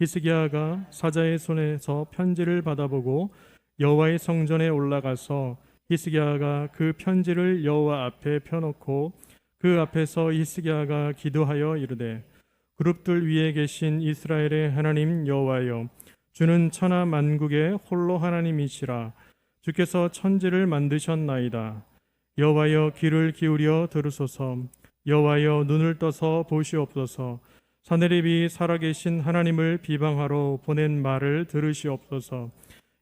히스기야가 사자의 손에서 편지를 받아보고 여호와의 성전에 올라가서 히스기야가 그 편지를 여호와 앞에 펴놓고 그 앞에서 히스기야가 기도하여 이르되 그룹들 위에 계신 이스라엘의 하나님 여호와여, 주는 천하 만국의 홀로 하나님이시라. 주께서 천지를 만드셨나이다. 여호와여, 귀를 기울여 들으소서. 여호와여, 눈을 떠서 보시옵소서. 사내립이 살아계신 하나님을 비방하러 보낸 말을 들으시옵소서.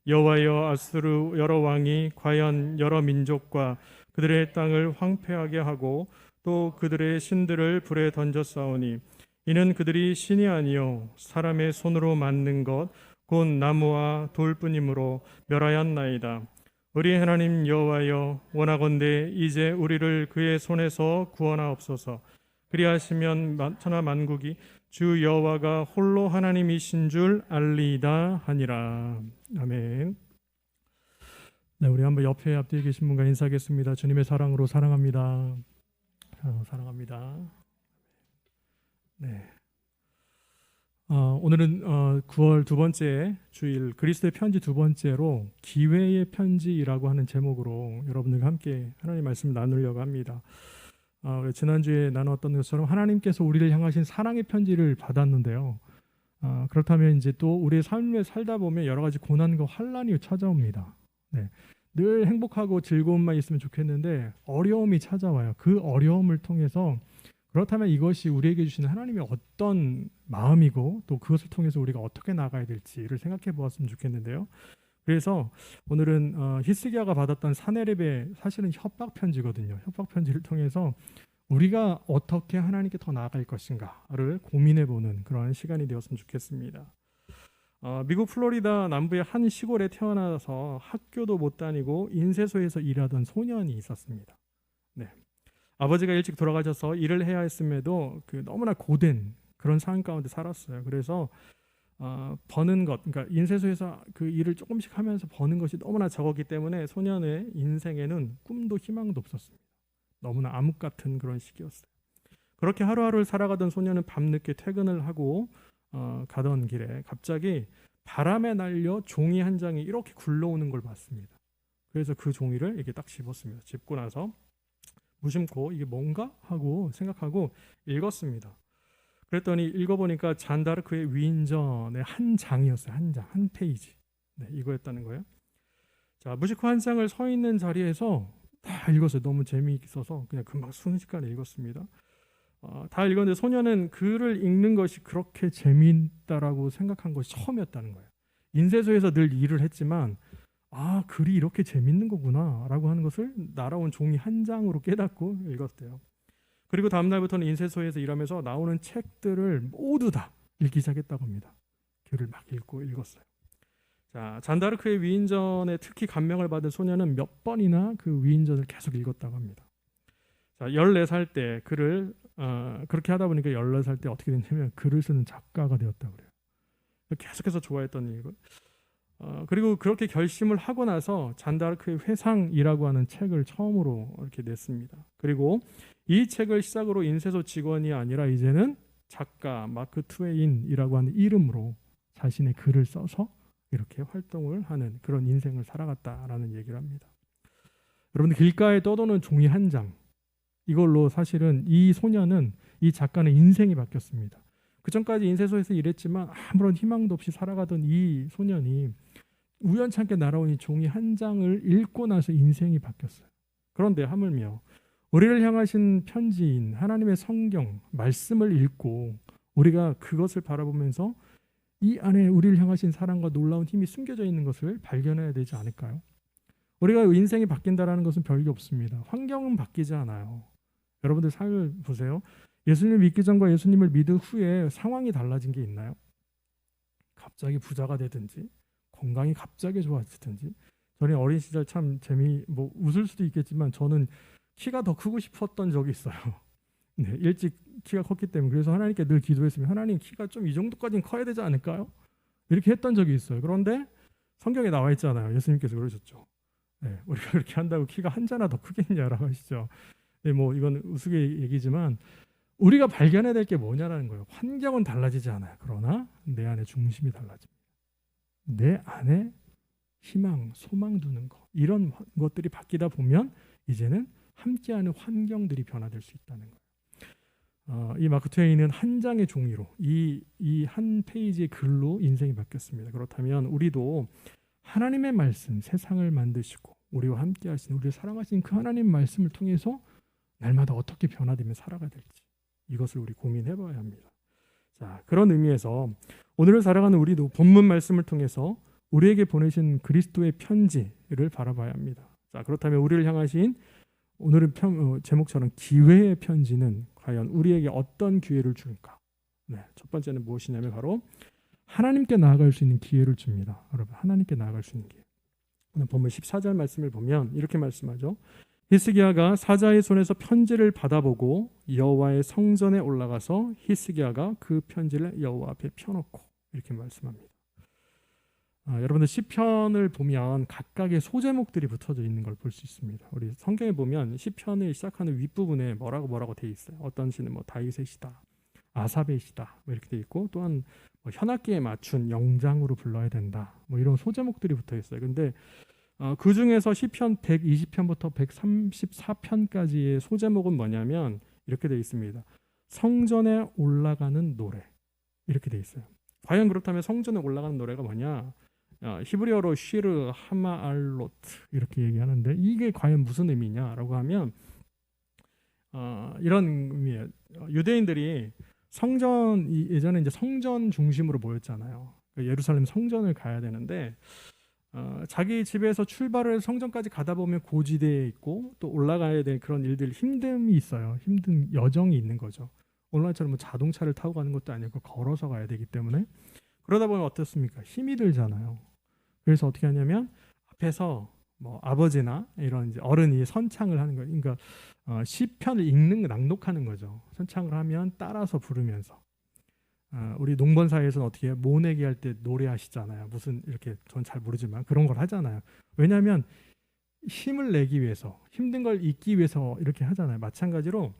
여호와여, 아수르 여러 왕이 과연 여러 민족과 그들의 땅을 황폐하게 하고 또 그들의 신들을 불에 던졌사오니 이는 그들이 신이 아니요 사람의 손으로 만든 것 곧 나무와 돌뿐이므로 멸하였나이다. 우리 하나님 여호와여, 원하건대 이제 우리를 그의 손에서 구원하옵소서. 그리하시면 천하 만국이 주 여호와가 홀로 하나님이신 줄 알리이다 하니라. 아멘. 네, 우리 한번 옆에 앞뒤에 계신 분과 인사하겠습니다. 주님의 사랑으로 사랑합니다. 사랑합니다. 네. 오늘은 9월 두 번째 주일 그리스도의 편지 두 번째로 기회의 편지라고 하는 제목으로 여러분들과 함께 하나님 말씀 나누려고 합니다. 지난주에 나누었던 것처럼 하나님께서 우리를 향하신 사랑의 편지를 받았는데요. 그렇다면 이제 또 우리의 삶을 살다 보면 여러 가지 고난과 환란이 찾아옵니다. 네. 늘 행복하고 즐거움만 있으면 좋겠는데 어려움이 찾아와요. 그 어려움을 통해서 그렇다면 이것이 우리에게 주시는 하나님의 어떤 마음이고 또 그것을 통해서 우리가 어떻게 나가야 될지를 생각해 보았으면 좋겠는데요. 그래서 오늘은 히스기야가 받았던 사네립의 사실은 협박 편지거든요. 협박 편지를 통해서 우리가 어떻게 하나님께 더 나아갈 것인가를 고민해 보는 그런 시간이 되었으면 좋겠습니다. 미국 플로리다 남부의 한 시골에 태어나서 학교도 못 다니고 인쇄소에서 일하던 소년이 있었습니다. 네. 아버지가 일찍 돌아가셔서 일을 해야 했음에도 너무나 고된 그런 상황 가운데 살았어요. 그래서 버는 것, 그러니까 인쇄소에서 그 일을 조금씩 하면서 버는 것이 너무나 적었기 때문에 소년의 인생에는 꿈도 희망도 없었습니다. 너무나 암흑 같은 그런 시기였어요. 그렇게 하루하루를 살아가던 소년은 밤늦게 퇴근을 하고 가던 길에 갑자기 바람에 날려 종이 한 장이 이렇게 굴러오는 걸 봤습니다. 그래서 그 종이를 이렇게 딱 집었습니다. 집고 나서 무심코 이게 뭔가 하고 생각하고 읽었습니다. 그랬더니 읽어보니까 잔다르크의 위인전의 한 장이었어요. 한 장, 한 페이지. 네, 이거였다는 거예요. 자, 무심코 한 장을 서 있는 자리에서 다 읽었어요. 너무 재미있어서 그냥 금방 순식간에 읽었습니다. 다 읽었는데 소녀는 글을 읽는 것이 그렇게 재미있다라고 생각한 것이 처음이었다는 거예요. 인쇄소에서 늘 일을 했지만 글이 이렇게 재밌는 거구나 라고 하는 것을 날아온 종이 한 장으로 깨닫고 읽었대요. 그리고 다음 날부터는 인쇄소에서 일하면서 나오는 책들을 모두 다 읽기 시작했다고 합니다. 글을 막 읽었어요. 자, 잔다르크의 위인전에 특히 감명을 받은 소녀는 몇 번이나 그 위인전을 계속 읽었다고 합니다. 자, 14살 때 글을 그렇게 하다 보니까 14살 때 어떻게 됐냐면 글을 쓰는 작가가 되었다고 그래요. 계속해서 좋아했던 일이고 그리고 그렇게 결심을 하고 나서 잔다르크의 회상이라고 하는 책을 처음으로 이렇게 냈습니다. 그리고 이 책을 시작으로 인쇄소 직원이 아니라 이제는 작가 마크 트웨인이라고 하는 이름으로 자신의 글을 써서 이렇게 활동을 하는 그런 인생을 살아갔다라는 얘기를 합니다. 여러분들 길가에 떠도는 종이 한 장, 이걸로 사실은 이 소녀는 이 작가는 인생이 바뀌었습니다. 그 전까지 인쇄소에서 일했지만 아무런 희망도 없이 살아가던 이 소년이 우연찮게 날아온 이 종이 한 장을 읽고 나서 인생이 바뀌었어요. 그런데 하물며 우리를 향하신 편지인 하나님의 성경 말씀을 읽고 우리가 그것을 바라보면서 이 안에 우리를 향하신 사랑과 놀라운 힘이 숨겨져 있는 것을 발견해야 되지 않을까요? 우리가 인생이 바뀐다라는 것은 별게 없습니다. 환경은 바뀌지 않아요. 여러분들 삶을 보세요. 예수님을 믿기 전과 예수님을 믿은 후에 상황이 달라진 게 있나요? 갑자기 부자가 되든지 건강이 갑자기 좋아지든지. 저는 어린 시절 참 웃을 수도 있겠지만 저는 키가 더 크고 싶었던 적이 있어요. 네, 일찍 키가 컸기 때문에. 그래서 하나님께 늘 기도했으면 하나님 키가 좀 이 정도까지는 커야 되지 않을까요? 이렇게 했던 적이 있어요. 그런데 성경에 나와 있잖아요. 예수님께서 그러셨죠. 네, 우리가 그렇게 한다고 키가 한 자나 더 크겠냐라고 하시죠. 네, 이건 우스개 얘기지만 우리가 발견해야 될 게 뭐냐라는 거예요. 환경은 달라지지 않아요. 그러나 내 안에 중심이 달라집니다. 내 안에 희망, 소망 두는 것, 이런 것들이 바뀌다 보면 이제는 함께하는 환경들이 변화될 수 있다는 거예요. 이 마크 트웨인은 한 장의 종이로 이 한 페이지의 글로 인생이 바뀌었습니다. 그렇다면 우리도 하나님의 말씀, 세상을 만드시고 우리와 함께 하신, 우리를 사랑하신 그 하나님 말씀을 통해서 날마다 어떻게 변화되며 살아가야 될지, 이것을 우리 고민해 봐야 합니다. 자, 그런 의미에서 오늘을 살아가는 우리도 본문 말씀을 통해서 우리에게 보내신 그리스도의 편지를 바라봐야 합니다. 자, 그렇다면 우리를 향하신 오늘의 제목처럼 기회의 편지는 과연 우리에게 어떤 기회를 줄까? 네, 첫 번째는 무엇이냐면 바로 하나님께 나아갈 수 있는 기회를 줍니다. 여러분, 하나님께 나아갈 수 있는 기회. 오늘 본문 14절 말씀을 보면 이렇게 말씀하죠. 히스기야가 사자의 손에서 편지를 받아보고 여호와의 성전에 올라가서 히스기야가 그 편지를 여호와 앞에 펴놓고, 이렇게 말씀합니다. 여러분들 시편을 보면 각각의 소제목들이 붙어져 있는 걸 볼 수 있습니다. 우리 성경에 보면 시편을 시작하는 윗부분에 뭐라고 돼 있어요. 어떤 시는 뭐 다윗의 시다, 아삽의 시다, 뭐 이렇게 돼 있고, 또한 뭐 현악기에 맞춘 영장으로 불러야 된다, 뭐 이런 소제목들이 붙어 있어요. 근데 그 중에서 시편 120편부터 134편까지의 소제목은 뭐냐면 이렇게 돼 있습니다. 성전에 올라가는 노래, 이렇게 돼 있어요. 과연 그렇다면 성전에 올라가는 노래가 뭐냐? 히브리어로 쉬르 하마알로트 이렇게 얘기하는데 이게 과연 무슨 의미냐라고 하면 이런 의미예요. 유대인들이 예전에 이제 성전 중심으로 모였잖아요. 예루살렘 성전을 가야 되는데 자기 집에서 출발을 성전까지 가다 보면 고지대에 있고 또 올라가야 될 그런 일들, 힘듦이 있어요. 힘든 여정이 있는 거죠. 오늘날처럼 뭐 자동차를 타고 가는 것도 아니고 걸어서 가야 되기 때문에, 그러다 보면 어떻습니까? 힘이 들잖아요. 그래서 어떻게 하냐면 앞에서 뭐 아버지나 이런 이제 어른이 선창을 하는 거예요. 그러니까 시편을 낭독하는 거죠. 선창을 하면 따라서 부르면서. 우리 농번사에서는 어떻게 해요? 모내기 할 때 노래하시잖아요. 무슨 이렇게, 전 잘 모르지만 그런 걸 하잖아요. 왜냐하면 힘을 내기 위해서, 힘든 걸 잊기 위해서 이렇게 하잖아요. 마찬가지로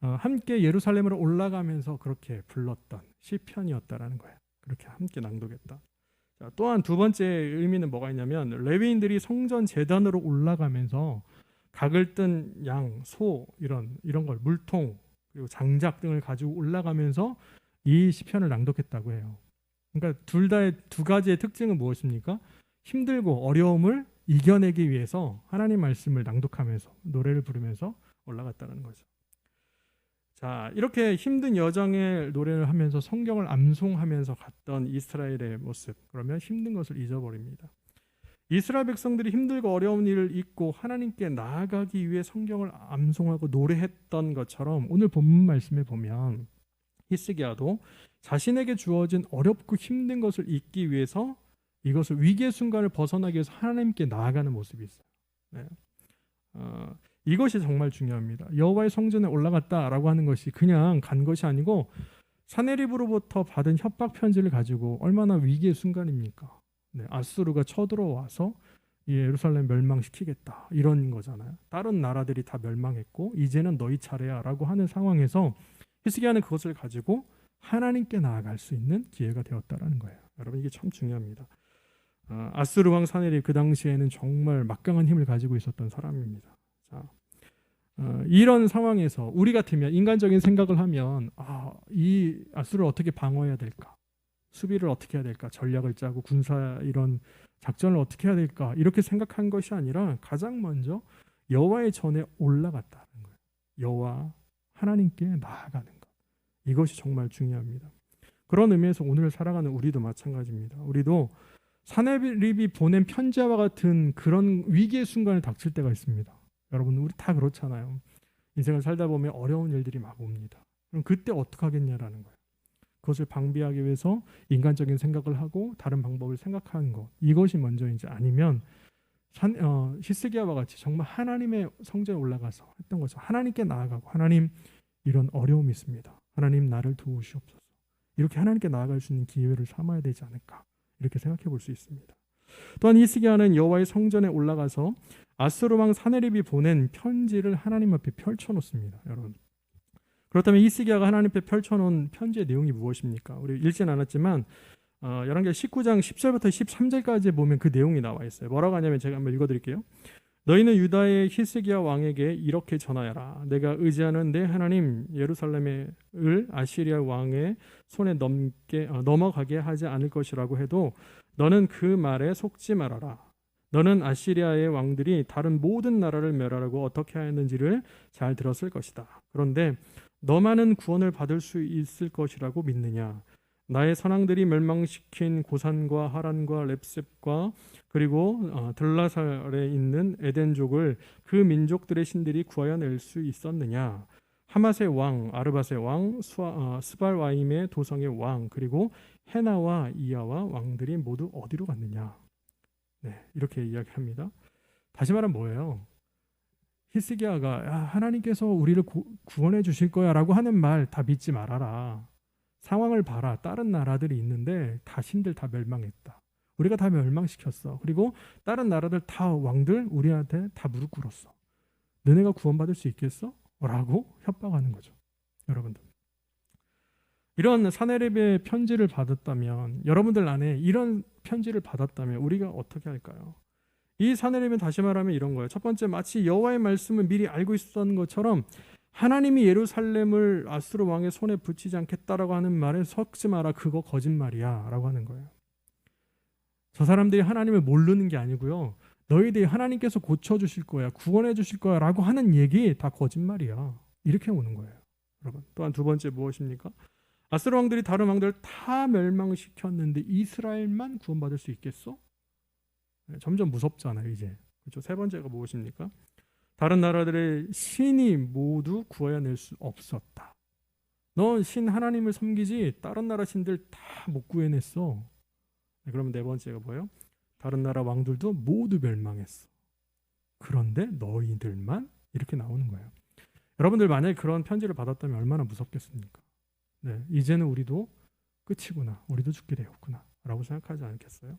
함께 예루살렘으로 올라가면서 그렇게 불렀던 시편이었다라는 거예요. 그렇게 함께 낭독했다. 자, 또한 두 번째 의미는 뭐가 있냐면 레위인들이 성전 제단으로 올라가면서 각을 뜬 양, 소 이런 걸, 물통 그리고 장작 등을 가지고 올라가면서 이 시편을 낭독했다고 해요. 그러니까 둘 다의 두 가지의 특징은 무엇입니까? 힘들고 어려움을 이겨내기 위해서 하나님 말씀을 낭독하면서 노래를 부르면서 올라갔다는 거죠. 자, 이렇게 힘든 여정의 노래를 하면서 성경을 암송하면서 갔던 이스라엘의 모습, 그러면 힘든 것을 잊어버립니다. 이스라엘 백성들이 힘들고 어려운 일을 잊고 하나님께 나아가기 위해 성경을 암송하고 노래했던 것처럼 오늘 본문 말씀에 보면 히스기야도 자신에게 주어진 어렵고 힘든 것을 잊기 위해서, 이것을 위기의 순간을 벗어나기 위해서 하나님께 나아가는 모습이 있어요. 네. 이것이 정말 중요합니다. 여호와의 성전에 올라갔다라고 하는 것이 그냥 간 것이 아니고 사네립으로부터 받은 협박 편지를 가지고, 얼마나 위기의 순간입니까? 네, 아수르가 쳐들어와서 예루살렘 멸망시키겠다 이런 거잖아요. 다른 나라들이 다 멸망했고 이제는 너희 차례야라고 하는 상황에서 히스기야는 그것을 가지고 하나님께 나아갈 수 있는 기회가 되었다라는 거예요. 여러분, 이게 참 중요합니다. 아수르 왕 사네립, 그 당시에는 정말 막강한 힘을 가지고 있었던 사람입니다. 자, 이런 상황에서 우리 같으면 인간적인 생각을 하면 이 아수르를 어떻게 방어해야 될까? 수비를 어떻게 해야 될까? 전략을 짜고 군사 이런 작전을 어떻게 해야 될까? 이렇게 생각한 것이 아니라 가장 먼저 여호와의 전에 올라갔다는 거예요. 여호와 하나님께 나아가는 것. 이것이 정말 중요합니다. 그런 의미에서 오늘 살아가는 우리도 마찬가지입니다. 우리도 사네립이 보낸 편지와 같은 그런 위기의 순간을 닥칠 때가 있습니다. 여러분, 우리 다 그렇잖아요. 인생을 살다 보면 어려운 일들이 막 옵니다. 그럼 그때 어떻게 하겠냐라는 거예요. 그것을 방비하기 위해서 인간적인 생각을 하고 다른 방법을 생각하는 것, 이것이 먼저인지, 아니면 히스기야와 같이 정말 하나님의 성전에 올라가서 했던 것처럼 하나님께 나아가고, 하나님, 이런 어려움이 있습니다. 하나님, 나를 도우시옵소서. 이렇게 하나님께 나아갈 수 있는 기회를 삼아야 되지 않을까, 이렇게 생각해 볼 수 있습니다. 또한 히스기야는 여호와의 성전에 올라가서 아수르 왕 사네립이 보낸 편지를 하나님 앞에 펼쳐놓습니다. 여러분, 그렇다면 히스기야가 하나님 앞에 펼쳐놓은 편지의 내용이 무엇입니까? 우리 읽지는 않았지만 열왕기하 19장 10절부터 13절까지 보면 그 내용이 나와 있어요. 뭐라고 하냐면 제가 한번 읽어드릴게요. 너희는 유다의 히스기야 왕에게 이렇게 전하여라. 내가 의지하는 내 하나님 예루살렘을 아시리아 왕의 손에 넘어가게 하지 않을 것이라고 해도 너는 그 말에 속지 말아라. 너는 아시리아의 왕들이 다른 모든 나라를 멸하라고 어떻게 하였는지를 잘 들었을 것이다. 그런데 너만은 구원을 받을 수 있을 것이라고 믿느냐? 나의 선왕들이 멸망시킨 고산과 하란과 렙셉과 그리고 들라살에 있는 에덴족을 그 민족들의 신들이 구하여 낼 수 있었느냐? 하맛의 왕, 아르밧의 왕, 스발와임의 도성의 왕, 그리고 헤나와 이야와 왕들이 모두 어디로 갔느냐? 네, 이렇게 이야기합니다. 다시 말하면 뭐예요? 히스기야가 하나님께서 우리를 구원해 주실 거야라고 하는 말 다 믿지 말아라. 상황을 봐라. 다른 나라들이 있는데 다 신들 다 멸망했다. 우리가 다 멸망시켰어. 그리고 다른 나라들 다 왕들 우리한테 다 무릎 꿇었어. 너네가 구원받을 수 있겠어? 라고 협박하는 거죠. 여러분들. 이런 사네립의 편지를 받았다면, 여러분들 안에 이런 편지를 받았다면 우리가 어떻게 할까요? 이 사네립은 다시 말하면 이런 거예요. 첫 번째, 마치 여호와의 말씀을 미리 알고 있었던 것처럼 하나님이 예루살렘을 아수르 왕의 손에 붙이지 않겠다라고 하는 말에 섞지 마라. 그거 거짓말이야 라고 하는 거예요. 저 사람들이 하나님을 모르는 게 아니고요. 너희들이 하나님께서 고쳐주실 거야. 구원해 주실 거야 라고 하는 얘기 다 거짓말이야. 이렇게 오는 거예요. 여러분. 또한 두 번째 무엇입니까? 아수르 왕들이 다른 왕들을 다 멸망시켰는데 이스라엘만 구원받을 수 있겠어? 점점 무섭잖아요 이제. 그렇죠? 세 번째가 무엇입니까? 다른 나라들의 신이 모두 구하여낼 수 없었다. 넌 신 하나님을 섬기지 다른 나라 신들 다 못 구해냈어. 그러면 네 번째가 뭐예요? 다른 나라 왕들도 모두 멸망했어. 그런데 너희들만 이렇게 나오는 거예요. 여러분들 만약에 그런 편지를 받았다면 얼마나 무섭겠습니까? 네, 이제는 우리도 끝이구나. 우리도 죽게 되었구나 라고 생각하지 않겠어요?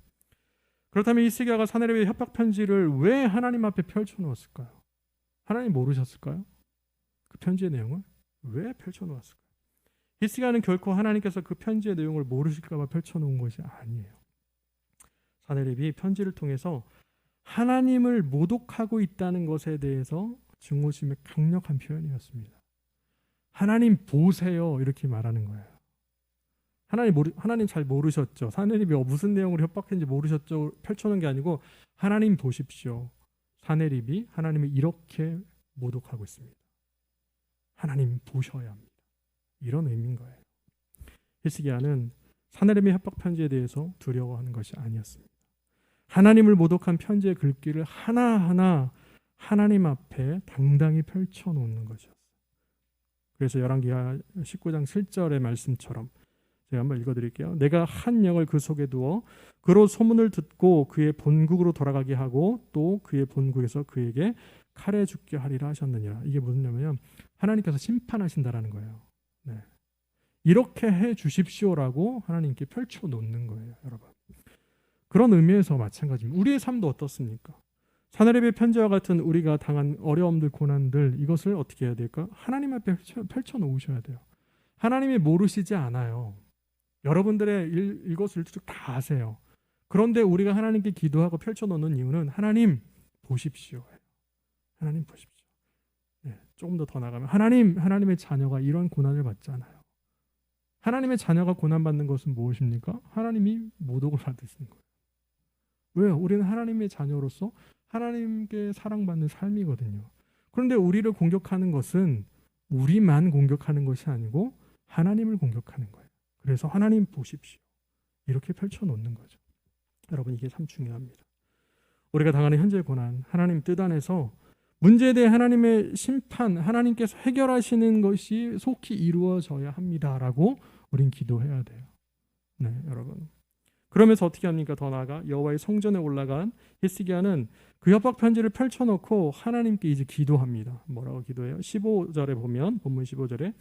그렇다면 히스기야가 사네립의 협박 편지를 왜 하나님 앞에 펼쳐놓았을까요? 하나님 모르셨을까요? 그 편지의 내용을 왜 펼쳐놓았을까요? 히스기야는 결코 하나님께서 그 편지의 내용을 모르실까 봐 펼쳐놓은 것이 아니에요. 사네립이 편지를 통해서 하나님을 모독하고 있다는 것에 대해서 증오심의 강력한 표현이었습니다. 하나님 보세요 이렇게 말하는 거예요. 하나님 잘 모르셨죠. 사네립이 무슨 내용으로 협박했는지 모르셨죠. 펼쳐놓은 게 아니고 하나님 보십시오. 사네립이 하나님을 이렇게 모독하고 있습니다. 하나님 보셔야 합니다. 이런 의미인 거예요. 히스기야는 사네립의 협박 편지에 대해서 두려워하는 것이 아니었습니다. 하나님을 모독한 편지의 글귀를 하나하나 하나님 앞에 당당히 펼쳐놓는 것이었어요. 그래서 열왕기하 19장 7절의 말씀처럼 제가 한번 읽어드릴게요. 내가 한 영을 그 속에 두어 그로 소문을 듣고 그의 본국으로 돌아가게 하고 또 그의 본국에서 그에게 칼에 죽게 하리라 하셨느니라. 이게 무슨 말이냐면 하나님께서 심판하신다라는 거예요. 네. 이렇게 해 주십시오라고 하나님께 펼쳐놓는 거예요. 여러분. 그런 의미에서 마찬가지입니다. 우리의 삶도 어떻습니까? 사네립의 편지와 같은 우리가 당한 어려움들, 고난들 이것을 어떻게 해야 될까? 하나님 앞에 펼쳐놓으셔야 돼요. 하나님이 모르시지 않아요. 여러분들의 일거수일투족 다 아세요. 그런데 우리가 하나님께 기도하고 펼쳐놓는 이유는 하나님 보십시오. 하나님 보십시오. 네, 조금 더 나가면 하나님의 자녀가 이런 고난을 받잖아요. 하나님의 자녀가 고난받는 것은 무엇입니까? 하나님이 모독을 받으시는 거예요. 왜요? 우리는 하나님의 자녀로서 하나님께 사랑받는 삶이거든요. 그런데 우리를 공격하는 것은 우리만 공격하는 것이 아니고 하나님을 공격하는 거예요. 그래서 하나님 보십시오. 이렇게 펼쳐놓는 거죠. 여러분 이게 참 중요합니다. 우리가 당하는 현재의 고난, 하나님 뜻 안에서 문제에 대해 하나님의 심판, 하나님께서 해결하시는 것이 속히 이루어져야 합니다라고 우린 기도해야 돼요. 네, 여러분. 그러면서 어떻게 합니까? 더 나아가 여호와의 성전에 올라간 히스기야는 그 협박 편지를 펼쳐놓고 하나님께 이제 기도합니다. 뭐라고 기도해요? 15절에 보면 본문 15절에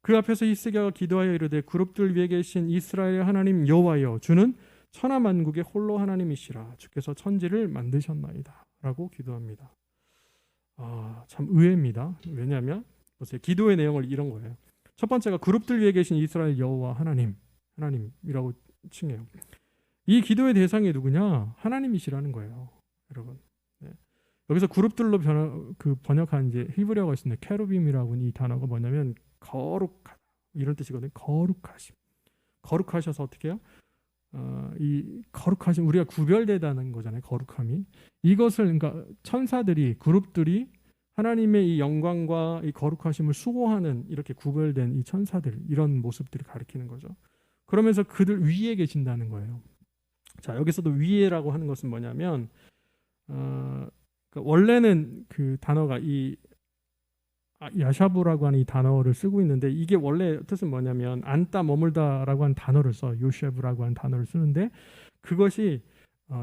그 앞에서 히스기야가 기도하여 이르되 그룹들 위에 계신 이스라엘 하나님 여호와여 주는 천하만국의 홀로 하나님이시라 주께서 천지를 만드셨나이다 라고 기도합니다. 참 의외입니다. 왜냐하면 보세요. 기도의 내용을 이런 거예요. 첫 번째가 그룹들 위에 계신 이스라엘 여호와 하나님이라고 칭해요. 이 기도의 대상이 누구냐? 하나님이시라는 거예요, 여러분. 네. 여기서 그룹들로 번역한 이제 히브리어가 있습니다. 케루빔이라고 하는 이 단어가 뭐냐면 거룩하다 이런 뜻이거든요. 거룩하심. 거룩하셔서 어떻게 해요? 이 거룩하심, 우리가 구별되다는 거잖아요. 거룩함이. 이것을 그러니까 천사들이, 그룹들이 하나님의 이 영광과 이 거룩하심을 수호하는 이렇게 구별된 이 천사들, 이런 모습들을 가리키는 거죠. 그러면서 그들 위에 계신다는 거예요. 자, 여기서도 위에라고 하는 것은 뭐냐면 원래는 그 단어가 이 야샤부라고 하는 이 단어를 쓰고 있는데, 이게 원래 뜻은 뭐냐면 앉다 머물다라고 하는 단어를 써. 요셰브라고 하는 단어를 쓰는데, 그것이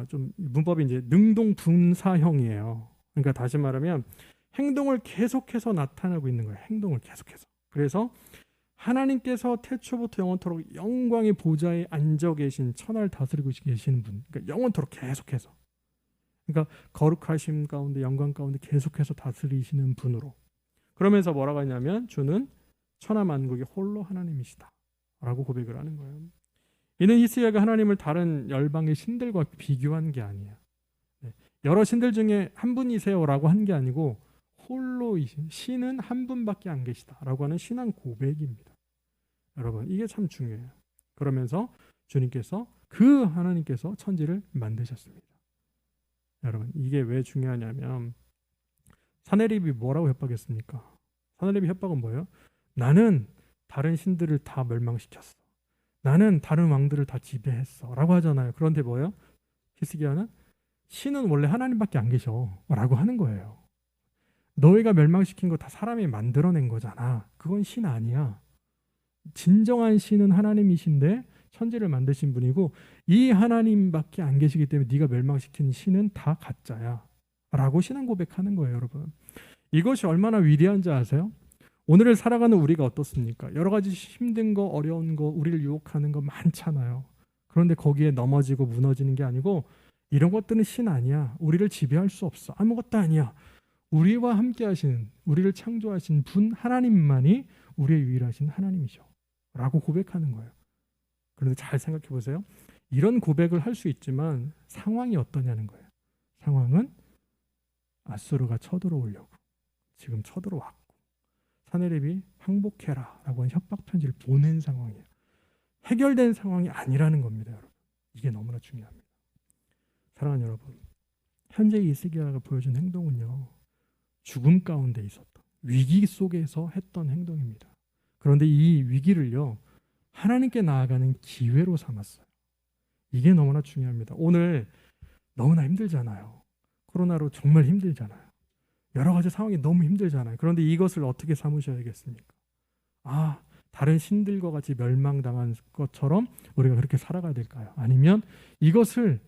좀 문법이 이제 능동 분사형이에요. 그러니까 다시 말하면 행동을 계속해서 나타내고 있는 거예요. 행동을 계속해서. 그래서 하나님께서 태초부터 영원토록 영광의 보좌에 앉아 계신, 천하를 다스리고 계시는 분, 그러니까 영원토록 계속해서, 그러니까 거룩하심 가운데, 영광 가운데 계속해서 다스리시는 분으로, 그러면서 뭐라고 하냐면 주는 천하 만국의 홀로 하나님이시다 라고 고백을 하는 거예요. 이는 히스기야가 하나님을 다른 열방의 신들과 비교한 게 아니에요. 여러 신들 중에 한 분이세요 라고 한 게 아니고 홀로이신, 신은 한 분밖에 안 계시다 라고 하는 신앙 고백입니다. 여러분, 이게 참 중요해요. 그러면서 주님께서, 그 하나님께서 천지를 만드셨습니다. 여러분, 이게 왜 중요하냐면 사내립이 뭐라고 협박했습니까? 사내립의 협박은 뭐예요? 나는 다른 신들을 다 멸망시켰어. 나는 다른 왕들을 다 지배했어 라고 하잖아요. 그런데 뭐예요? 히스기야는 신은 원래 하나님밖에 안 계셔 라고 하는 거예요. 너희가 멸망시킨 거 다 사람이 만들어낸 거잖아. 그건 신 아니야. 진정한 신은 하나님이신데 천지를 만드신 분이고, 이 하나님밖에 안 계시기 때문에 네가 멸망시킨 신은 다 가짜야 라고 신앙 고백하는 거예요, 여러분. 이것이 얼마나 위대한지 아세요? 오늘을 살아가는 우리가 어떻습니까? 여러 가지 힘든 거, 어려운 거, 우리를 유혹하는 거 많잖아요. 그런데 거기에 넘어지고 무너지는 게 아니고, 이런 것들은 신 아니야. 우리를 지배할 수 없어. 아무것도 아니야. 우리와 함께 하시는, 우리를 창조하신 분 하나님만이 우리의 유일하신 하나님이죠 라고 고백하는 거예요. 그런데 잘 생각해 보세요. 이런 고백을 할 수 있지만 상황이 어떠냐는 거예요. 상황은 아수르가 쳐들어오려고 지금 쳐들어왔고, 사내립이 항복해라 라고 하는 협박 편지를 보낸 상황이에요. 해결된 상황이 아니라는 겁니다, 여러분. 이게 너무나 중요합니다. 사랑하는 여러분, 현재 히스기야가 보여준 행동은요, 죽음 가운데 있었던, 위기 속에서 했던 행동입니다. 그런데 이 위기를요, 하나님께 나아가는 기회로 삼았어요. 이게 너무나 중요합니다. 오늘 너무나 힘들잖아요. 코로나로 정말 힘들잖아요. 여러 가지 상황이 너무 힘들잖아요. 그런데 이것을 어떻게 삼으셔야겠습니까? 다른 신들과 같이 멸망당한 것처럼 우리가 그렇게 살아가야 될까요? 아니면 이것을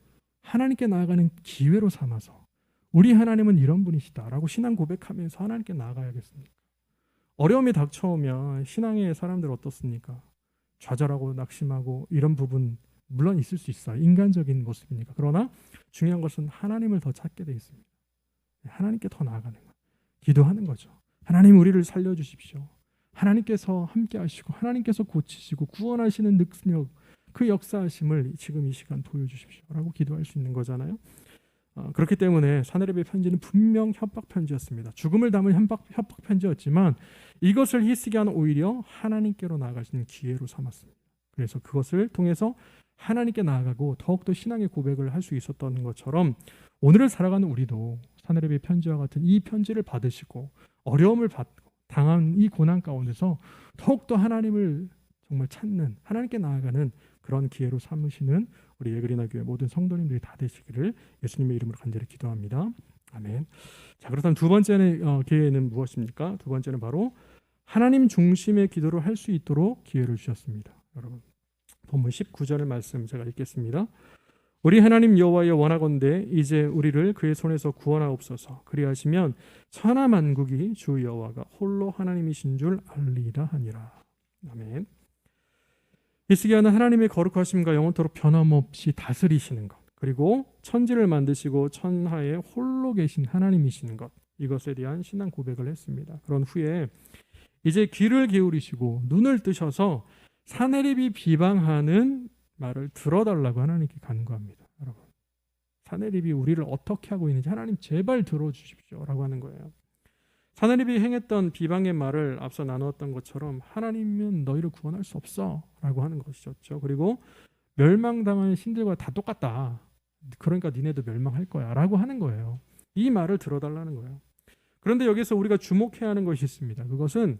하나님께 나아가는 기회로 삼아서, 우리 하나님은 이런 분이시다라고 신앙 고백하면서 하나님께 나아가야겠습니까? 어려움이 닥쳐오면 신앙의 사람들 어떻습니까? 좌절하고 낙심하고 이런 부분 물론 있을 수 있어요. 인간적인 모습이니까. 그러나 중요한 것은 하나님을 더 찾게 되어 있습니다. 하나님께 더 나아가는 것, 기도하는 거죠. 하나님, 우리를 살려주십시오. 하나님께서 함께 하시고 하나님께서 고치시고 구원하시는 능력, 그 역사하심을 지금 이 시간 보여주십시오 라고 기도할 수 있는 거잖아요. 그렇기 때문에 사내립의 편지는 분명 협박 편지였습니다. 죽음을 담은 협박 편지였지만 이것을 히스기야는 오히려 하나님께로 나아가시는 기회로 삼았습니다. 그래서 그것을 통해서 하나님께 나아가고 더욱더 신앙의 고백을 할 수 있었던 것처럼, 오늘을 살아가는 우리도 사내립의 편지와 같은 이 편지를 받으시고 어려움을 받고 당한 이 고난 가운데서 더욱더 하나님을 정말 찾는, 하나님께 나아가는 그런 기회로 삼으시는 우리 예그리나 교회 모든 성도님들이 다 되시기를 예수님의 이름으로 간절히 기도합니다. 아멘. 자, 그렇다면 두 번째는 기회는 무엇입니까? 두 번째는 바로 하나님 중심의 기도를 할 수 있도록 기회를 주셨습니다. 여러분, 본문 19절의 말씀 제가 읽겠습니다. 우리 하나님 여호와여, 원하건대 이제 우리를 그의 손에서 구원하옵소서. 그리하시면 천하 만국이 주 여호와가 홀로 하나님이신 줄 알리라 하니라. 아멘. 히스기야는 하나님의 거룩하심과 영원토록 변함없이 다스리시는 것, 그리고 천지를 만드시고 천하에 홀로 계신 하나님이시는 것, 이것에 대한 신앙 고백을 했습니다. 그런 후에 이제 귀를 기울이시고 눈을 뜨셔서 사내립이 비방하는 말을 들어달라고 하나님께 간구합니다. 여러분, 사내립이 우리를 어떻게 하고 있는지 하나님 제발 들어주십시오라고 하는 거예요. 사내립이 행했던 비방의 말을 앞서 나누었던 것처럼 하나님은 너희를 구원할 수 없어라고 하는 것이었죠. 그리고 멸망당한 신들과 다 똑같다. 그러니까 니네도 멸망할 거야라고 하는 거예요. 이 말을 들어달라는 거예요. 그런데 여기서 우리가 주목해야 하는 것이 있습니다. 그것은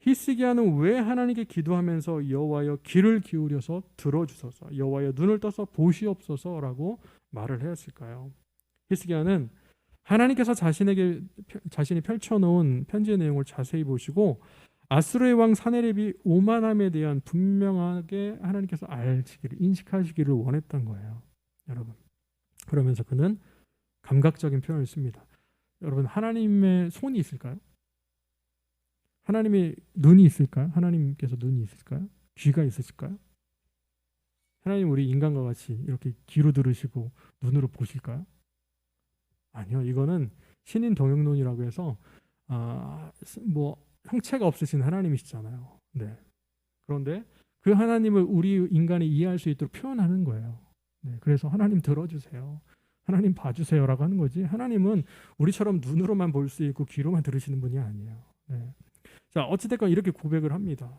히스기야는 왜 하나님께 기도하면서 여호와여 귀를 기울여서 들어주소서, 여호와여 눈을 떠서 보시옵소서라고 말을 했을까요? 히스기야는 하나님께서 자신이 펼쳐놓은 편지의 내용을 자세히 보시고 아수르의 왕 사네립이 오만함에 대한 분명하게 하나님께서 알시기를, 인식하시기를 원했던 거예요. 여러분, 그러면서 그는 감각적인 표현을 씁니다. 여러분, 하나님의 손이 있을까요? 하나님의 눈이 있을까요? 하나님께서 눈이 있을까요? 귀가 있으실까요? 하나님 우리 인간과 같이 이렇게 귀로 들으시고 눈으로 보실까요? 아니요. 이거는 신인 동영론이라고 해서 뭐 형체가 없으신 하나님이시잖아요. 네. 그런데 그 하나님을 우리 인간이 이해할 수 있도록 표현하는 거예요. 네. 그래서 하나님 들어주세요. 하나님 봐주세요라고 하는 거지. 하나님은 우리처럼 눈으로만 볼 수 있고 귀로만 들으시는 분이 아니에요. 네. 자, 어찌됐건 이렇게 고백을 합니다.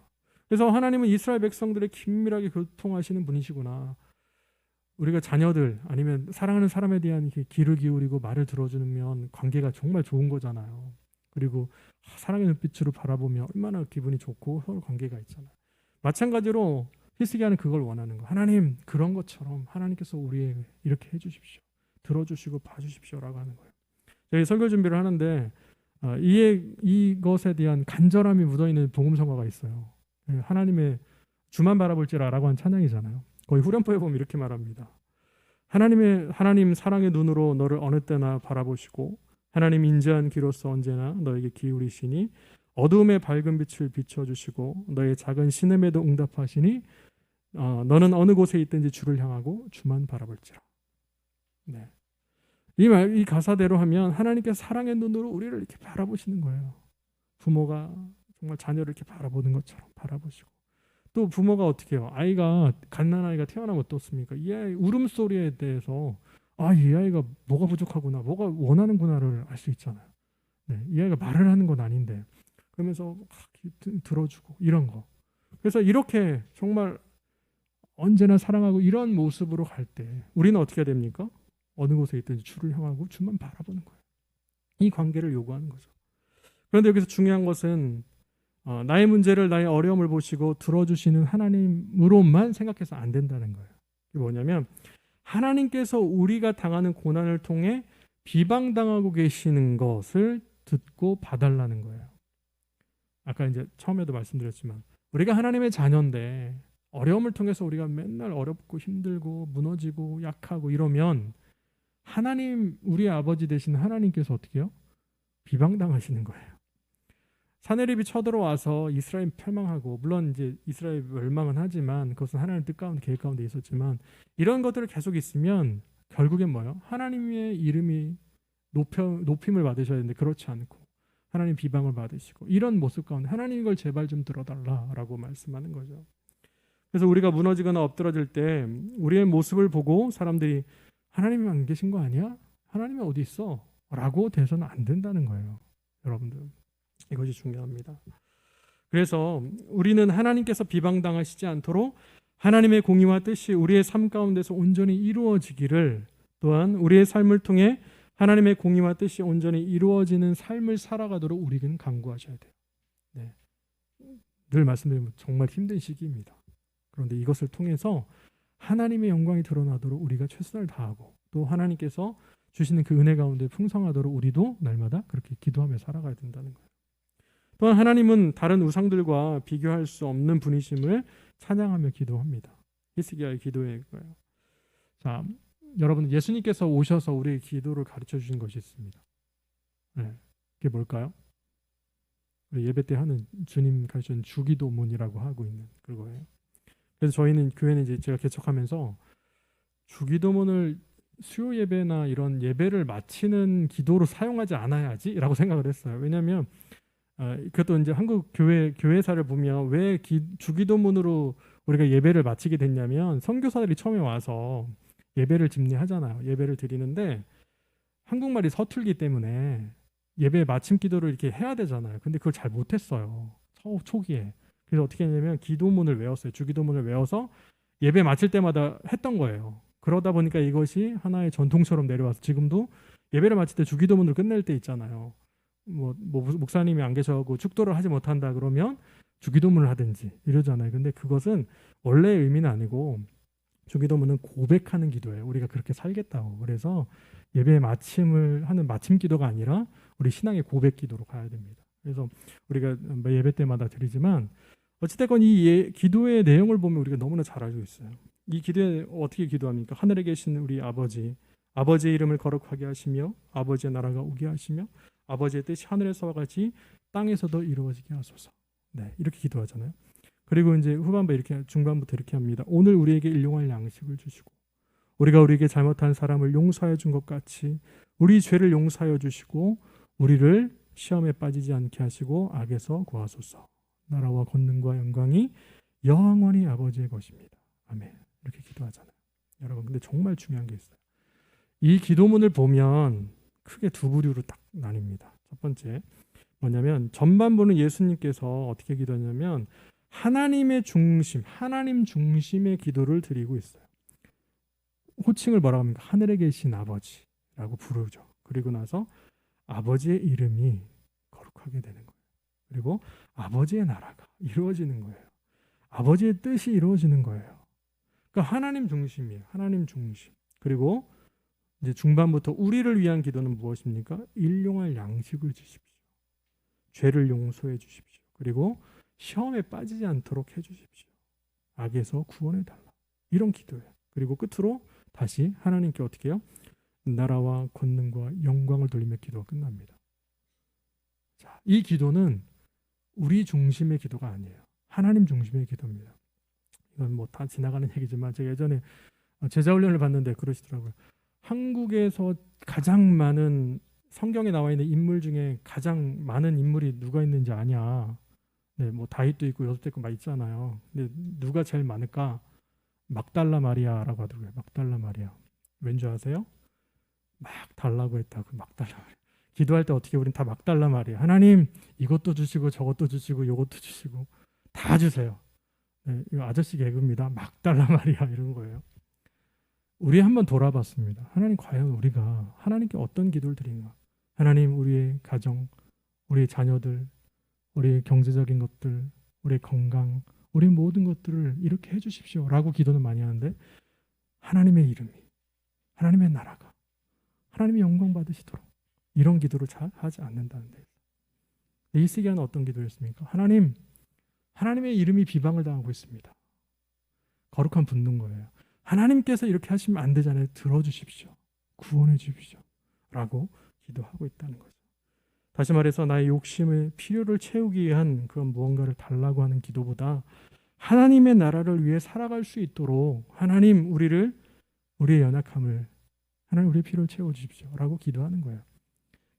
그래서 하나님은 이스라엘 백성들의 긴밀하게 교통하시는 분이시구나. 우리가 자녀들 아니면 사랑하는 사람에 대한 귀를 기울이고 말을 들어주면 관계가 정말 좋은 거잖아요. 그리고 사랑의 눈빛으로 바라보면 얼마나 기분이 좋고 서로 관계가 있잖아요. 마찬가지로 히스기야는 그걸 원하는 거. 하나님 그런 것처럼 하나님께서 우리에게 이렇게 해주십시오. 들어주시고 봐주십시오라고 하는 거예요. 저희 설교 준비를 하는데 이것에 대한 간절함이 묻어있는 복음성가가 있어요. 하나님의 주만 바라볼지라라고 한 찬양이잖아요. 거의 후렴포에 보면 이렇게 말합니다. 하나님 사랑의 눈으로 너를 어느 때나 바라보시고 하나님 인자한 귀로서 언제나 너에게 기울이시니 어두움의 밝은 빛을 비춰주시고 너의 작은 신음에도 응답하시니 너는 어느 곳에 있든지 주를 향하고 주만 바라볼지라. 네. 이 가사대로 하면 하나님께서 사랑의 눈으로 우리를 이렇게 바라보시는 거예요. 부모가 정말 자녀를 이렇게 바라보는 것처럼 바라보시고, 또 부모가 어떻게 해요? 갓난아이가 태어나면 어떻습니까? 이 아이 울음소리에 대해서 이 아이가 뭐가 부족하구나, 뭐가 원하는구나를 알 수 있잖아요. 네, 이 아이가 말을 하는 건 아닌데 그러면서 들어주고 이런 거. 그래서 이렇게 정말 언제나 사랑하고 이런 모습으로 갈 때 우리는 어떻게 해야 됩니까? 어느 곳에 있든지 주를 향하고 주만 바라보는 거예요. 이 관계를 요구하는 거죠. 그런데 여기서 중요한 것은 나의 문제를, 나의 어려움을 보시고 들어주시는 하나님으로만 생각해서 안 된다는 거예요. 이게 뭐냐면 하나님께서 우리가 당하는 고난을 통해 비방당하고 계시는 것을 듣고 봐달라는 거예요. 아까 이제 처음에도 말씀드렸지만 우리가 하나님의 자녀인데 어려움을 통해서 우리가 맨날 어렵고 힘들고 무너지고 약하고 이러면 하나님, 우리 아버지 되신 하나님께서 어떻게 해요? 비방당하시는 거예요. 사내립이 쳐들어와서 이스라엘 멸망하고, 물론 이제 이스라엘 멸망은 하지만 그것은 하나님의 뜻 가운데 계획 가운데 있었지만 이런 것들을 계속 있으면 결국엔 뭐예요? 하나님의 이름이 높임을 받으셔야 되는데 그렇지 않고 하나님 비방을 받으시고, 이런 모습 가운데 하나님 이걸 제발 좀 들어달라라고 말씀하는 거죠. 그래서 우리가 무너지거나 엎드러질 때 우리의 모습을 보고 사람들이 하나님이 안 계신 거 아니야? 하나님이 어디 있어? 라고 돼서는 안 된다는 거예요. 여러분들, 이것이 중요합니다. 그래서 우리는 하나님께서 비방당하시지 않도록 하나님의 공의와 뜻이 우리의 삶 가운데서 온전히 이루어지기를, 또한 우리의 삶을 통해 하나님의 공의와 뜻이 온전히 이루어지는 삶을 살아가도록 우리는 간구하셔야 돼요. 네. 늘 말씀드리면 정말 힘든 시기입니다. 그런데 이것을 통해서 하나님의 영광이 드러나도록 우리가 최선을 다하고, 또 하나님께서 주시는 그 은혜 가운데 풍성하도록 우리도 날마다 그렇게 기도하며 살아가야 된다는 거예요. 또한 하나님은 다른 우상들과 비교할 수 없는 분이심을 찬양하며 기도합니다. 히스기야의 기도의 거예요. 자, 여러분, 예수님께서 오셔서 우리의 기도를 가르쳐 주신 것이 있습니다. 네, 그게 뭘까요? 우리 예배 때 하는 주님 가르쳐준 주기도문이라고 하고 있는 그거예요. 그래서 저희는 교회는 이제 제가 개척하면서 주기도문을 수요 예배나 이런 예배를 마치는 기도로 사용하지 않아야지라고 생각을 했어요. 왜냐하면 그것도 이제 한국 교회사를 보면 왜 주기도문으로 우리가 예배를 마치게 됐냐면 선교사들이 처음에 와서 예배를 집례하잖아요. 예배를 드리는데 한국말이 서툴기 때문에 예배 마침 기도를 이렇게 해야 되잖아요. 근데 그걸 잘 못했어요. 초기에. 그래서 어떻게 했냐면 기도문을 외웠어요. 주기도문을 외워서 예배 마칠 때마다 했던 거예요. 그러다 보니까 이것이 하나의 전통처럼 내려와서 지금도 예배를 마칠 때 주기도문을 끝낼 때 있잖아요. 뭐 목사님이 안 계셔고 축도를 하지 못한다 그러면 주기도문을 하든지 이러잖아요. 근데 그것은 원래의 의미는 아니고 주기도문은 고백하는 기도예요. 우리가 그렇게 살겠다고. 그래서 예배 마침을 하는 마침 기도가 아니라 우리 신앙의 고백 기도로 가야 됩니다. 그래서 우리가 예배 때마다 드리지만 어찌됐건 이 기도의 내용을 보면 우리가 너무나 잘 알고 있어요. 이 기도에 어떻게 기도합니까? 하늘에 계신 우리 아버지, 아버지의 이름을 거룩하게 하시며 아버지의 나라가 오게 하시며 아버지의 뜻이 하늘에서와 같이 땅에서도 이루어지게 하소서. 네, 이렇게 기도하잖아요. 그리고 이제 후반부 이렇게 중반부터 이렇게 합니다. 오늘 우리에게 일용할 양식을 주시고 우리가 우리에게 잘못한 사람을 용서하여 준 것 같이 우리 죄를 용서하여 주시고 우리를 시험에 빠지지 않게 하시고 악에서 구하소서. 나라와 권능과 영광이 영원히 아버지의 것입니다. 아멘. 이렇게 기도하잖아요. 여러분 근데 정말 중요한 게 있어요. 이 기도문을 보면 크게 두 부류로 딱 나뉩니다. 첫 번째 뭐냐면 전반부는 예수님께서 어떻게 기도하냐면 하나님의 중심, 하나님 중심의 기도를 드리고 있어요. 호칭을 뭐라고 합니까? 하늘에 계신 아버지라고 부르죠. 그리고 나서 아버지의 이름이 거룩하게 되는 거예요. 그리고 아버지의 나라가 이루어지는 거예요. 아버지의 뜻이 이루어지는 거예요. 그러니까 하나님 중심이에요. 하나님 중심. 그리고 이제 중반부터 우리를 위한 기도는 무엇입니까? 일용할 양식을 주십시오. 죄를 용서해 주십시오. 그리고 시험에 빠지지 않도록 해 주십시오. 악에서 구원해 달라. 이런 기도예요. 그리고 끝으로 다시 하나님께 어떻게 해요? 나라와 권능과 영광을 돌리며 기도가 끝납니다. 자, 이 기도는 우리 중심의 기도가 아니에요. 하나님 중심의 기도입니다. 이건 뭐 다 지나가는 얘기지만 제가 예전에 제자 훈련을 받는데 그러시더라고요. 한국에서 가장 많은 성경에 나와 있는 인물 중에 가장 많은 인물이 누가 있는지 아냐? 네, 뭐 다윗도 있고 요셉도 있고 막 있잖아요. 근데 누가 제일 많을까? 막달라 마리아라고 하더라고요. 막달라 마리아. 왠지 아세요? 막 달라고 했다. 그 막달라 마리아. 기도할 때 어떻게 우린 다 막달라 마리아. 하나님 이것도 주시고 저것도 주시고 요것도 주시고 다 주세요. 네, 이거 아저씨 개그입니다. 막달라 마리아 이런 거예요. 우리 한번 돌아봤습니다. 하나님 과연 우리가 하나님께 어떤 기도를 드리는가? 하나님 우리의 가정, 우리의 자녀들, 우리의 경제적인 것들, 우리의 건강, 우리의 모든 것들을 이렇게 해주십시오 라고 기도는 많이 하는데 하나님의 이름이, 하나님의 나라가, 하나님의 영광 받으시도록 이런 기도를 잘 하지 않는다는 데 에이스기야는 어떤 기도였습니까? 하나님, 하나님의 이름이 비방을 당하고 있습니다. 거룩한 분노인 거예요. 하나님께서 이렇게 하시면 안 되잖아요. 들어주십시오. 구원해 주십시오. 라고 기도하고 있다는 거죠. 다시 말해서 나의 욕심을 필요를 채우기 위한 그런 무언가를 달라고 하는 기도보다 하나님의 나라를 위해 살아갈 수 있도록 하나님 우리의 연약함을 하나님 우리의 필요를 채워주십시오. 라고 기도하는 거예요.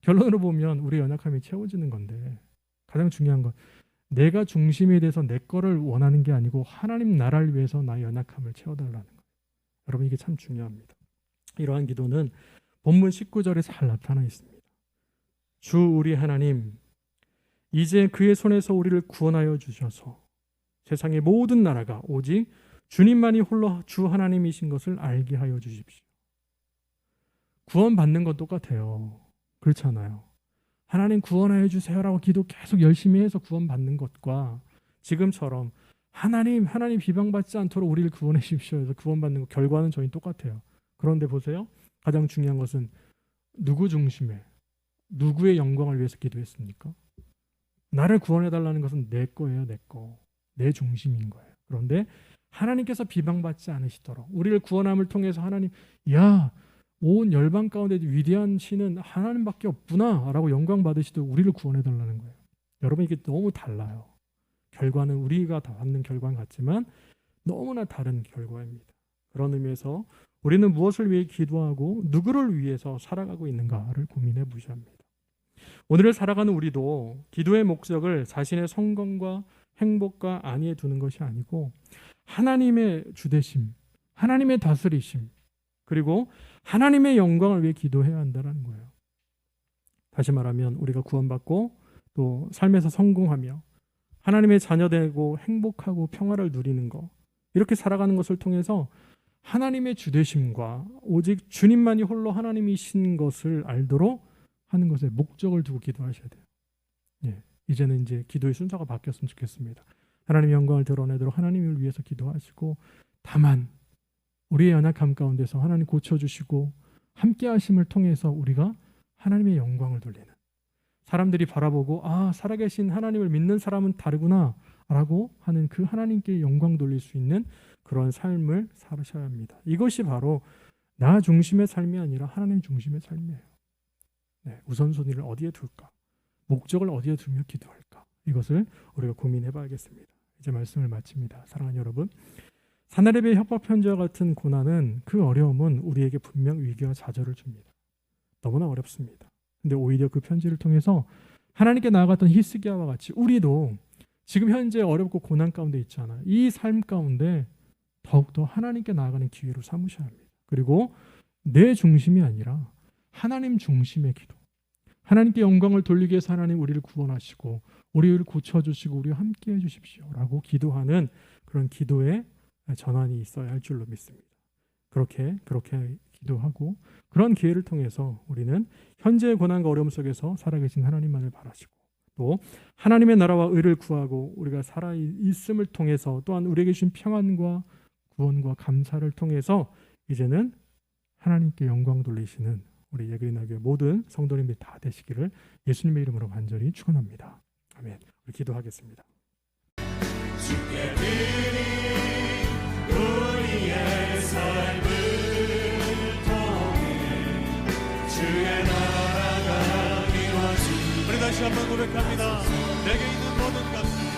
결론으로 보면 우리의 연약함이 채워지는 건데 가장 중요한 건 내가 중심이 돼서 내 거를 원하는 게 아니고 하나님 나라를 위해서 나의 연약함을 채워달라는 거예요. 여러분 이게 참 중요합니다. 이러한 기도는 본문 19절에 잘 나타나 있습니다. 주 우리 하나님 이제 그의 손에서 우리를 구원하여 주셔서 세상의 모든 나라가 오직 주님만이 홀로 주 하나님이신 것을 알게 하여 주십시오. 구원받는 건 똑같아요. 그렇잖아요. 하나님 구원하여 주세요라고 기도 계속 열심히 해서 구원받는 것과 지금처럼 하나님 비방받지 않도록 우리를 구원해 주십시오 해서 구원받는 것 결과는 저희 똑같아요. 그런데 보세요. 가장 중요한 것은 누구 중심에 누구의 영광을 위해서 기도했습니까? 나를 구원해달라는 것은 내 거예요. 내 거. 내 중심인 거예요. 그런데 하나님께서 비방받지 않으시도록 우리를 구원함을 통해서 하나님 온 열방 가운데 위대한 신은 하나님밖에 없구나 라고 영광 받으시도록 우리를 구원해달라는 거예요. 여러분 이게 너무 달라요. 결과는 우리가 다 받는 결과는 같지만 너무나 다른 결과입니다. 그런 의미에서 우리는 무엇을 위해 기도하고 누구를 위해서 살아가고 있는가를 고민해 보셔야 합니다. 오늘을 살아가는 우리도 기도의 목적을 자신의 성공과 행복과 안위에 두는 것이 아니고 하나님의 주대심, 하나님의 다스리심, 그리고 하나님의 영광을 위해 기도해야 한다는 거예요. 다시 말하면 우리가 구원받고 또 삶에서 성공하며 하나님의 자녀되고 행복하고 평화를 누리는 것, 이렇게 살아가는 것을 통해서 하나님의 주되심과 오직 주님만이 홀로 하나님이신 것을 알도록 하는 것에 목적을 두고 기도하셔야 돼요. 예, 이제는 이제 기도의 순서가 바뀌었으면 좋겠습니다. 하나님의 영광을 드러내도록 하나님을 위해서 기도하시고, 다만 우리의 연약함 가운데서 하나님 고쳐주시고 함께 하심을 통해서 우리가 하나님의 영광을 돌리는, 사람들이 바라보고 살아계신 하나님을 믿는 사람은 다르구나 라고 하는 그 하나님께 영광 돌릴 수 있는 그런 삶을 살으셔야 합니다. 이것이 바로 나 중심의 삶이 아니라 하나님 중심의 삶이에요. 네, 우선순위를 어디에 둘까? 목적을 어디에 두며 기도할까? 이것을 우리가 고민해 봐야겠습니다. 이제 말씀을 마칩니다. 사랑하는 여러분, 사내립의 협박 편지와 같은 고난은, 그 어려움은 우리에게 분명 위기와 좌절을 줍니다. 너무나 어렵습니다. 근데 오히려 그 편지를 통해서 하나님께 나아갔던 히스기야와 같이 우리도 지금 현재 어렵고 고난 가운데 있잖아요. 이 삶 가운데 더욱더 하나님께 나아가는 기회로 삼으셔야 합니다. 그리고 내 중심이 아니라 하나님 중심의 기도, 하나님께 영광을 돌리기 위해서 하나님 우리를 구원하시고 우리를 고쳐주시고 우리와 함께 해주십시오 라고 기도하는 그런 기도의 전환이 있어야 할 줄로 믿습니다. 그렇게 기도하고 그런 기회를 통해서 우리는 현재의 고난과 어려움 속에서 살아계신 하나님만을 바라시고, 또 하나님의 나라와 의를 구하고 우리가 살아있음을 통해서 또한 우리에게 주신 평안과 구원과 감사를 통해서 이제는 하나님께 영광 돌리시는 우리 예그린하게 모든 성도님들이 다 되시기를 예수님의 이름으로 간절히 축원합니다. 아멘. 우리 기도하겠습니다. 주께 드린 우리의 삶을 통해 주의 나라가 이루어지게. 우리 다시 한번 고백합니다. 내게 있는 모든 것